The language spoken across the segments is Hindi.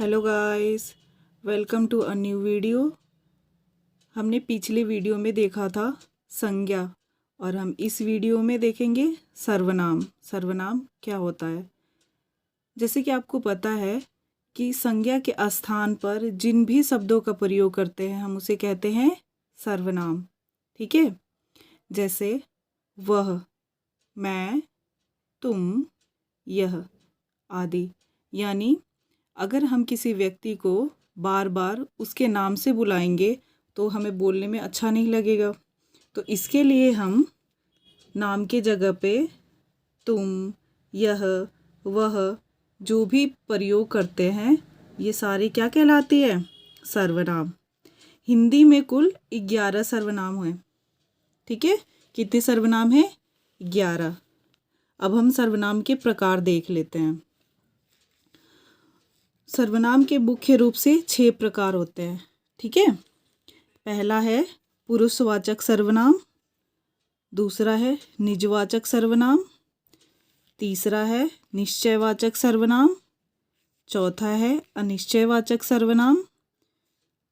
Hello guys, welcome to a new video. हमने पिछले वीडियो में देखा था संज्ञा और हम इस वीडियो में देखेंगे सर्वनाम। सर्वनाम क्या होता है? जैसे कि आपको पता है कि संज्ञा के स्थान पर जिन भी शब्दों का प्रयोग करते हैं हम उसे कहते हैं सर्वनाम। ठीक है, जैसे वह, मैं, तुम, यह आदि। यानी अगर हम किसी व्यक्ति को बार बार उसके नाम से बुलाएंगे तो हमें बोलने में अच्छा नहीं लगेगा। तो इसके लिए हम नाम के जगह पे तुम, यह, वह जो भी प्रयोग करते हैं ये सारे क्या कहलाती है? सर्वनाम। हिंदी में कुल 11 सर्वनाम हैं। ठीक है, कितने सर्वनाम हैं? 11। अब हम सर्वनाम के प्रकार देख लेते हैं। सर्वनाम के मुख्य रूप से 6 प्रकार होते हैं। ठीक है, पहला है पुरुषवाचक सर्वनाम, दूसरा है निजवाचक सर्वनाम, तीसरा है निश्चयवाचक सर्वनाम, चौथा है अनिश्चयवाचक सर्वनाम,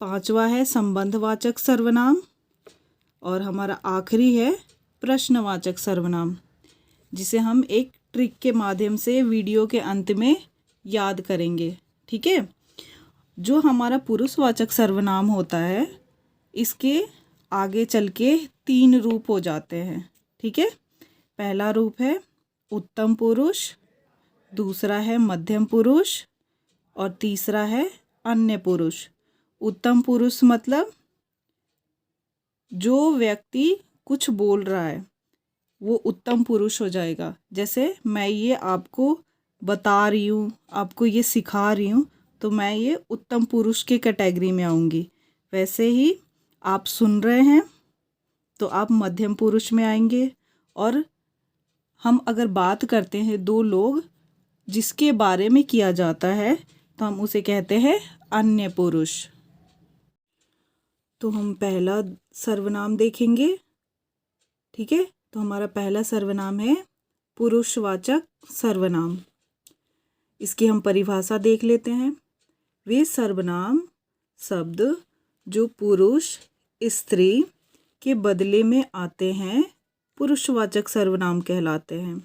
पांचवा है संबंधवाचक सर्वनाम और हमारा आखिरी है प्रश्नवाचक सर्वनाम, जिसे हम एक ट्रिक के माध्यम से वीडियो के अंत में याद करेंगे। ठीक है, जो हमारा पुरुषवाचक सर्वनाम होता है इसके आगे चल के 3 रूप हो जाते हैं। ठीक है, पहला रूप है उत्तम पुरुष, दूसरा है मध्यम पुरुष और तीसरा है अन्य पुरुष। उत्तम पुरुष मतलब जो व्यक्ति कुछ बोल रहा है वो उत्तम पुरुष हो जाएगा। जैसे मैं ये आपको बता रही हूँ, आपको ये सिखा रही हूँ, तो मैं ये उत्तम पुरुष के कैटेगरी में आऊँगी। वैसे ही आप सुन रहे हैं तो आप मध्यम पुरुष में आएंगे। और हम अगर बात करते हैं दो लोग जिसके बारे में किया जाता है तो हम उसे कहते हैं अन्य पुरुष। तो हम पहला सर्वनाम देखेंगे। ठीक है, तो हमारा पहला सर्वनाम है पुरुषवाचक सर्वनाम। इसकी हम परिभाषा देख लेते हैं। वे सर्वनाम शब्द जो पुरुष स्त्री के बदले में आते हैं पुरुषवाचक सर्वनाम कहलाते हैं।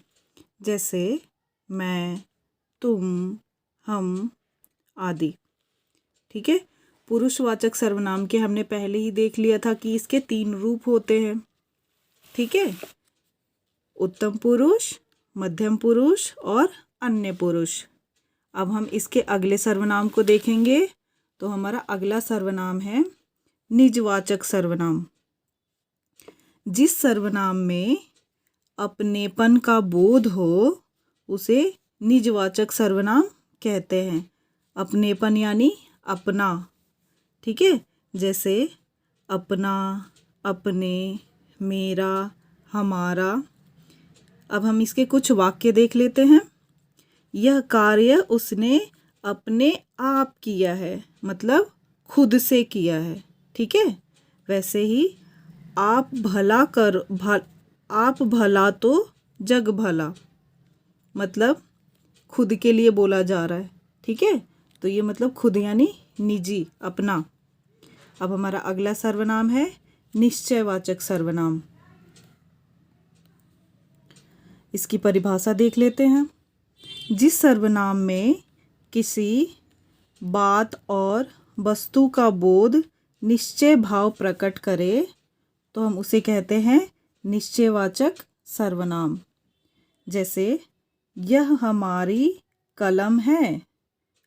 जैसे मैं, तुम, हम आदि। ठीक है, पुरुषवाचक सर्वनाम के हमने पहले ही देख लिया था कि इसके 3 रूप होते हैं। ठीक है, उत्तम पुरुष, मध्यम पुरुष और अन्य पुरुष। अब हम इसके अगले सर्वनाम को देखेंगे। तो हमारा अगला सर्वनाम है निजवाचक सर्वनाम। जिस सर्वनाम में अपनेपन का बोध हो उसे निजवाचक सर्वनाम कहते हैं। अपनेपन यानी अपना। ठीक है, जैसे अपना, अपने, मेरा, हमारा। अब हम इसके कुछ वाक्य देख लेते हैं। यह कार्य उसने अपने आप किया है, मतलब खुद से किया है। ठीक है, वैसे ही आप भला तो जग भला, मतलब खुद के लिए बोला जा रहा है। ठीक है, तो ये मतलब खुद यानी निजी, अपना। अब हमारा अगला सर्वनाम है निश्चयवाचक सर्वनाम। इसकी परिभाषा देख लेते हैं। जिस सर्वनाम में किसी बात और वस्तु का बोध निश्चय भाव प्रकट करे तो हम उसे कहते हैं निश्चयवाचक सर्वनाम। जैसे यह हमारी कलम है।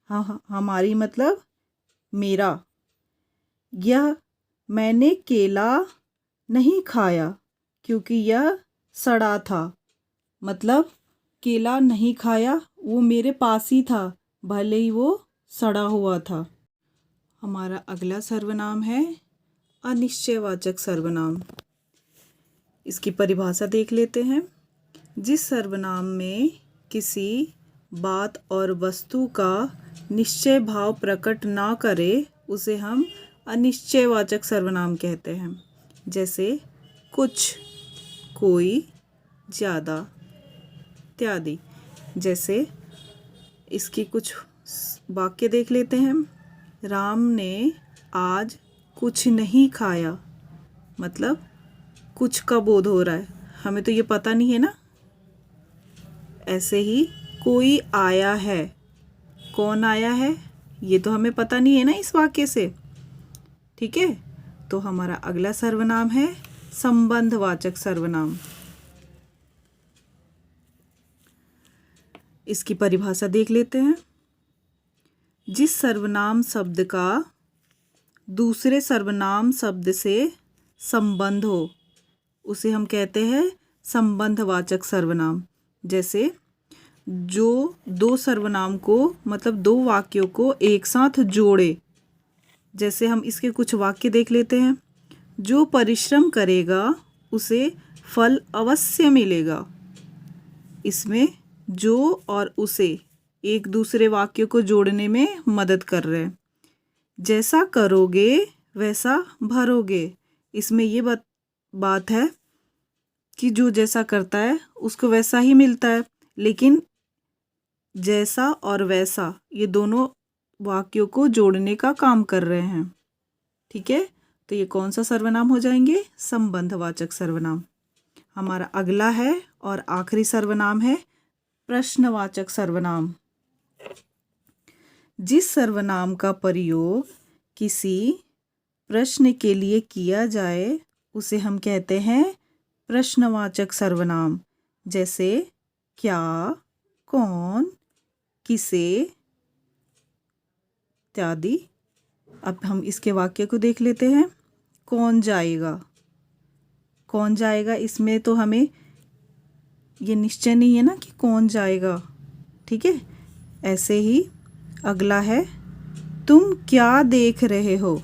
हमारी मतलब मेरा। यह मैंने केला नहीं खाया क्योंकि यह सड़ा था, मतलब केला नहीं खाया, वो मेरे पास ही था भले ही वो सड़ा हुआ था। हमारा अगला सर्वनाम है अनिश्चयवाचक सर्वनाम। इसकी परिभाषा देख लेते हैं। जिस सर्वनाम में किसी बात और वस्तु का निश्चय भाव प्रकट ना करे उसे हम अनिश्चयवाचक सर्वनाम कहते हैं। जैसे कुछ, कोई, ज़्यादा इत्यादि। जैसे इसकी कुछ वाक्य देख लेते हैं। राम ने आज कुछ नहीं खाया, मतलब कुछ का बोध हो रहा है, हमें तो ये पता नहीं है ना। ऐसे ही कोई आया है, कौन आया है ये तो हमें पता नहीं है ना इस वाक्य से। ठीक है, तो हमारा अगला सर्वनाम है संबंधवाचक सर्वनाम। इसकी परिभाषा देख लेते हैं। जिस सर्वनाम शब्द का दूसरे सर्वनाम शब्द से संबंध हो उसे हम कहते हैं संबंधवाचक सर्वनाम। जैसे जो दो सर्वनाम को, मतलब दो वाक्यों को एक साथ जोड़े। जैसे हम इसके कुछ वाक्य देख लेते हैं। जो परिश्रम करेगा उसे फल अवश्य मिलेगा। इसमें जो और उसे एक दूसरे वाक्य को जोड़ने में मदद कर रहे हैं। जैसा करोगे वैसा भरोगे, इसमें ये बात है कि जो जैसा करता है उसको वैसा ही मिलता है, लेकिन जैसा और वैसा ये दोनों वाक्यों को जोड़ने का काम कर रहे हैं। ठीक है, तो ये कौन सा सर्वनाम हो जाएंगे? संबंधवाचक सर्वनाम। हमारा अगला है और आखिरी सर्वनाम है प्रश्नवाचक सर्वनाम। जिस सर्वनाम का प्रयोग किसी प्रश्न के लिए किया जाए उसे हम कहते हैं प्रश्नवाचक सर्वनाम। जैसे क्या, कौन, किसे इत्यादि। अब हम इसके वाक्य को देख लेते हैं। कौन जाएगा, कौन जाएगा, इसमें तो हमें ये निश्चय नहीं है ना कि कौन जाएगा। ठीक है, ऐसे ही अगला है तुम क्या देख रहे हो।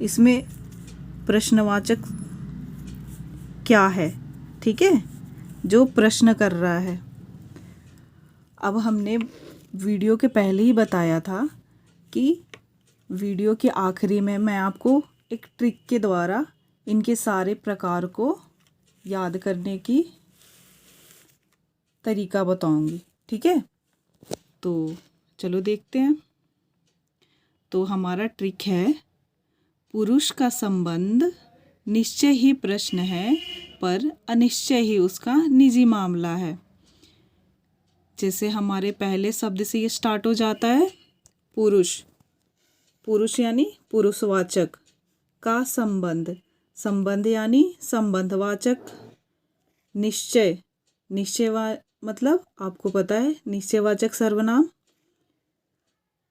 इसमें प्रश्नवाचक क्या है, ठीक है, जो प्रश्न कर रहा है। अब हमने वीडियो के पहले ही बताया था कि वीडियो के आखिरी में मैं आपको एक ट्रिक के द्वारा इनके सारे प्रकार को याद करने की तरीका बताऊंगी। ठीक है, तो चलो देखते हैं। तो हमारा ट्रिक है, पुरुष का संबंध निश्चय ही प्रश्न है पर अनिश्चय ही उसका निजी मामला है। जैसे हमारे पहले शब्द से ये स्टार्ट हो जाता है पुरुष, पुरुष यानी पुरुषवाचक, का संबंध, संबंध यानी संबंधवाचक, निश्चय, मतलब आपको पता है निश्चयवाचक सर्वनाम,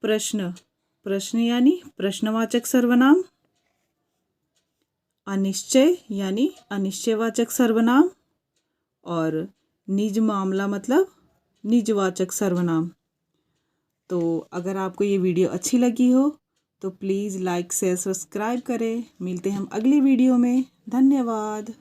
प्रश्न, प्रश्न यानी प्रश्नवाचक सर्वनाम, अनिश्चय यानी अनिश्चयवाचक सर्वनाम, और निज मामला मतलब निजवाचक सर्वनाम। तो अगर आपको ये वीडियो अच्छी लगी हो तो प्लीज़ लाइक शेयर सब्सक्राइब करें। मिलते हैं हम अगली वीडियो में। धन्यवाद।